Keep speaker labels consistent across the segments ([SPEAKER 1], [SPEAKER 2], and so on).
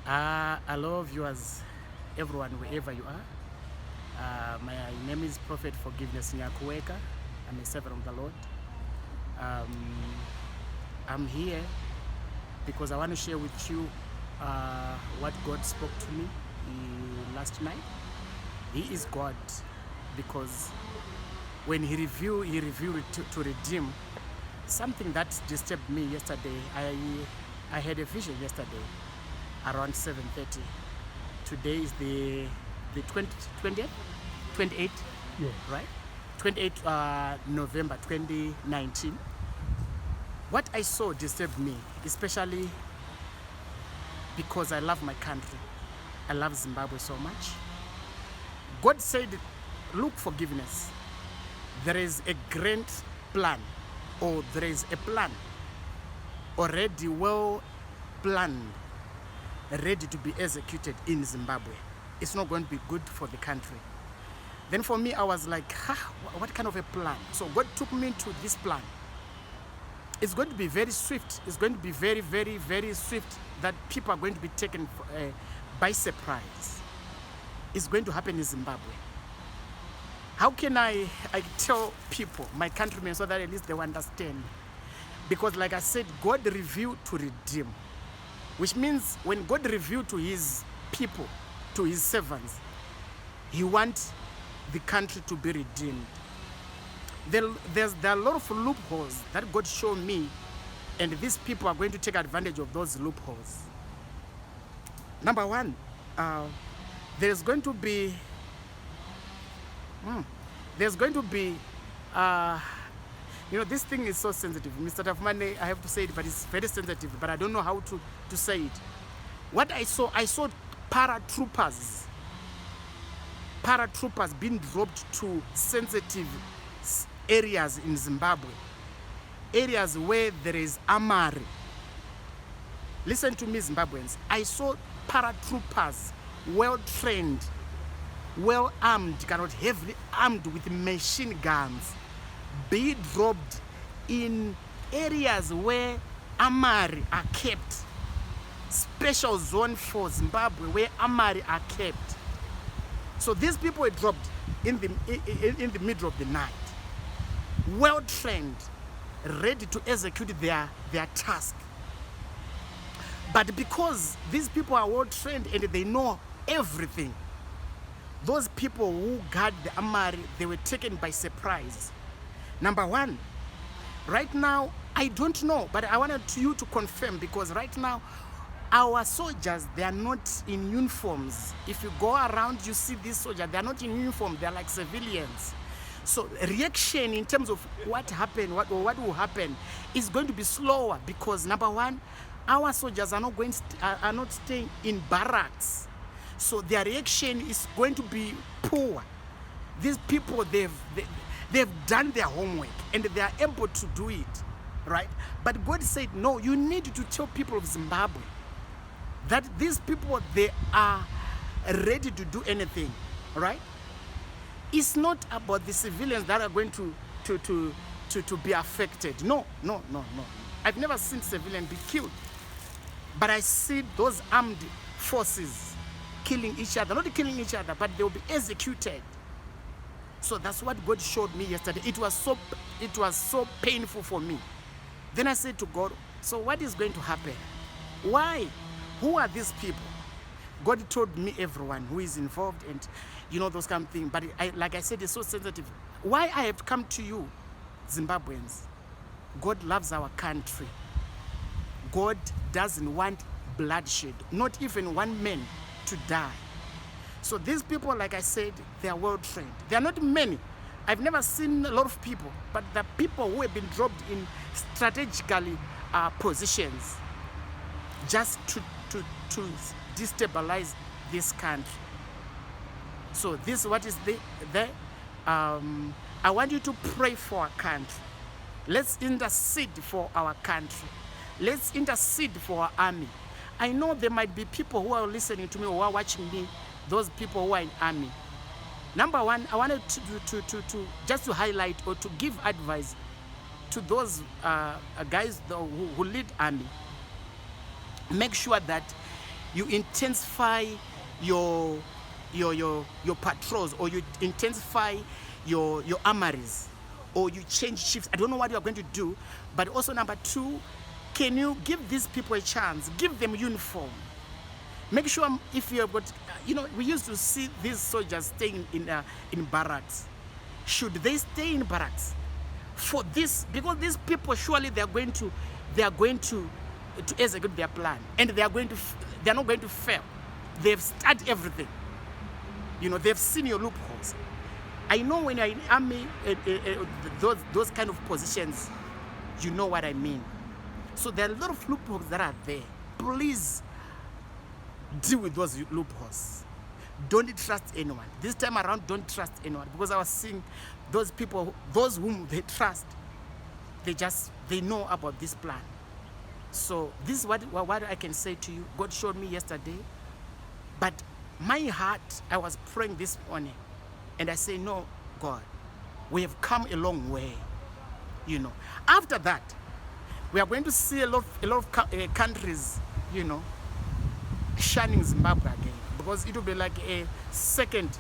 [SPEAKER 1] Hello viewers, everyone wherever you are. My name is Prophet Forgiveness Nyakuweka. I'm a servant of the Lord. I'm here because I want to share with you what God spoke to me last night. He is God, because when He revealed to redeem something that disturbed me yesterday. I had a vision yesterday around 7:30. Today is the 28th,
[SPEAKER 2] Yeah.
[SPEAKER 1] right? 28th November 2019. What I saw disturbed me, especially because I love my country. I love Zimbabwe so much. God said, look, forgiveness. There is a grand plan, or there is a plan already well planned, ready to be executed in Zimbabwe. It's not going to be good for the country. Then for me, I was like, what kind of a plan? So God took me to this plan. It's going to be very swift. It's going to be very, very, very swift, that people are going to be taken by surprise. It's going to happen in Zimbabwe. How can I tell people, my countrymen, so that at least they will understand? Because like I said, God revealed to redeem, which means when God revealed to His people, to His servants, He wants the country to be redeemed. There are a lot of loopholes that God showed me, and these people are going to take advantage of those loopholes. Number one, there's going to be this thing is so sensitive. Mr. Tafmane, I have to say it, but it's very sensitive, but I don't know how to say it. What I saw paratroopers being dropped to sensitive areas in Zimbabwe, areas where there is armory. Listen to me, Zimbabweans. I saw paratroopers, well trained, well armed, cannot heavily armed with machine guns, be dropped in areas where armory are kept. Special zone for Zimbabwe where armory are kept. So these people were dropped in the middle of the night, well trained, ready to execute their task. But because these people are well trained and they know everything, those people who guard the armory, they were taken by surprise. Number one, right now, I don't know, but I wanted you to confirm, because right now, our soldiers, they are not in uniforms. If you go around, you see these soldiers, they are not in uniform, they are like civilians. So reaction in terms of what happened, what will happen, is going to be slower, because number one, our soldiers are not staying in barracks. So their reaction is going to be poor. These people, they've done their homework and they are able to do it, right? But God said, no, you need to tell people of Zimbabwe that these people, they are ready to do anything, right? It's not about the civilians that are going to be affected. No. I've never seen civilians be killed, but I see those armed forces killing each other, not killing each other, but they will be executed. So that's what God showed me yesterday. It was so painful for me. Then I said to God, so what is going to happen? Why? Who are these people? God told me everyone who is involved, and those kind of things. But like I said, it's so sensitive. Why I have come to you, Zimbabweans? God loves our country. God doesn't want bloodshed, not even one man to die. So these people, like I said, they are well trained. They are not many. I've never seen a lot of people, but the people who have been dropped in strategically positions just to destabilize this country. So this is what is there. I want you to pray for our country. Let's intercede for our country. Let's intercede for our army. I know there might be people who are listening to me, who are watching me, those people who are in army. Number one, I wanted to just to highlight or to give advice to those guys who lead army. Make sure that you intensify your patrols, or you intensify your armories, or you change shifts. I don't know what you are going to do, but also number two, can you give these people a chance? Give them uniform. Make sure if you have got, we used to see these soldiers staying in barracks. Should they stay in barracks for this? Because these people, surely they are going to execute their plan, and they are not going to fail. They've studied everything. They've seen your loopholes. I know when you're in army, those kind of positions, you know what I mean. So there are a lot of loopholes that are there. Please deal with those loopholes. Don't trust anyone. This time around, don't trust anyone, because I was seeing those people, those whom they trust, they know about this plan. So this is what I can say to you. God showed me yesterday, but my heart, I was praying this morning, and I say, no, God, we have come a long way. After that, we are going to see a lot of countries, shunning Zimbabwe again, because it will be like a second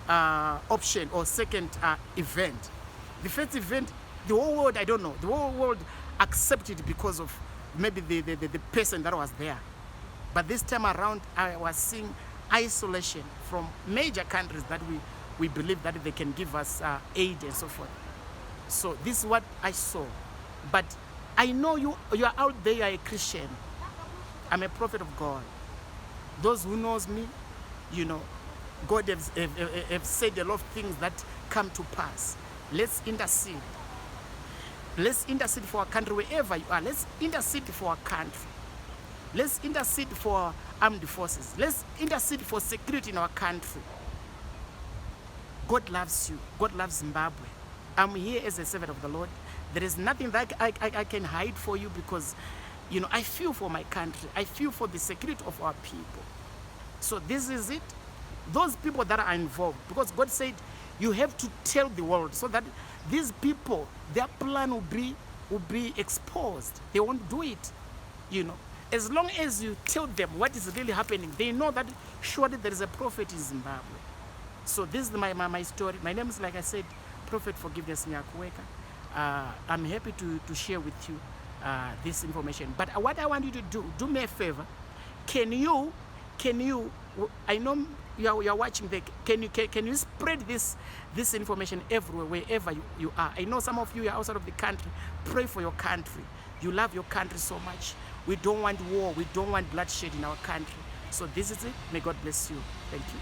[SPEAKER 1] option or second event. The first event, the whole world, I don't know, the whole world accepted because of maybe the person that was there. But this time around, I was seeing isolation from major countries that we believe that they can give us aid and so forth. So this is what I saw. But I know you are out there, you are a Christian. I'm a prophet of God. Those who knows me, God have said a lot of things that come to pass. Let's intercede. Let's intercede for our country wherever you are. Let's intercede for our country. Let's intercede for our armed forces. Let's intercede for security in our country. God loves you. God loves Zimbabwe. I'm here as a servant of the Lord. There is nothing that I can hide for you, because, I feel for my country. I feel for the security of our people. So this is it. Those people that are involved, because God said you have to tell the world, so that these people, their plan will be exposed. They won't do it. As long as you tell them what is really happening, they know that surely there is a prophet in Zimbabwe. So this is my story. My name is, like I said, Prophet Forgiveness Nyakuweka. I'm happy to share with you this information. But what I want you to do me a favor. Can you? I know you are watching. Can you spread this information everywhere, wherever you are? I know some of you are outside of the country. Pray for your country. You love your country so much. We don't want war. We don't want bloodshed in our country. So this is it. May God bless you. Thank you.